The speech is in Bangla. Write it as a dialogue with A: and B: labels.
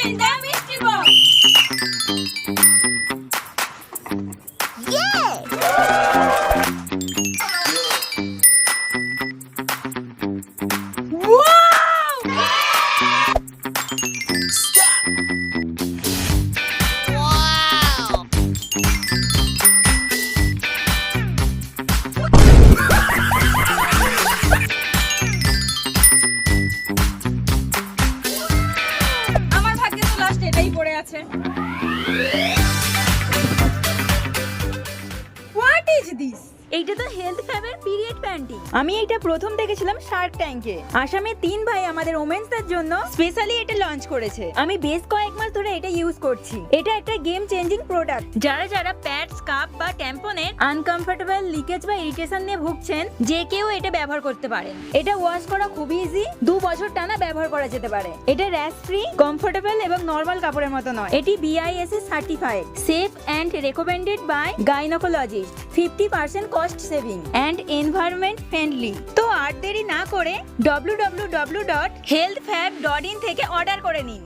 A: in the mystery box. আমার ভাগ্যে তো লাস্ট এটাই পড়ে আছে। What is this?
B: এইটা তো হেলথ ফ্যাবের পিরিয়ড প্যান্টি। আমি এটা প্রথম দেখেছিলাম শার্ক ট্যাঙ্কে। আসামের 3 ভাই আমাদের ওমেন্সদের জন্য স্পেশালি এটা লঞ্চ করেছে। আমি বেশ কয়েক মাস ধরে এটা ইউজ করছি। এটা একটা গেম চেঞ্জিং প্রোডাক্ট। যারা যারা প্যাডস, কাপ বা ট্যাম্পনের আনকমফোর্টেবল লিকেজ বা ইরিটেশন নিয়ে ভুগছেন, যে কেউ এটা ব্যবহার করতে পারেন। এটা ওয়াশ করা খুব ইজি, 2 বছর টানা ব্যবহার করা যেতে পারে। এটা র্যাশ ফ্রি, কমফোর্টেবল এবং নরমাল কাপড়ের মতো নয়। এটি BIS certified, safe and recommended by gynaecologist, 50% cost saving and environment friendly. তো আর দেরি না করে www.healthfab.in থেকে অর্ডার করে নিন।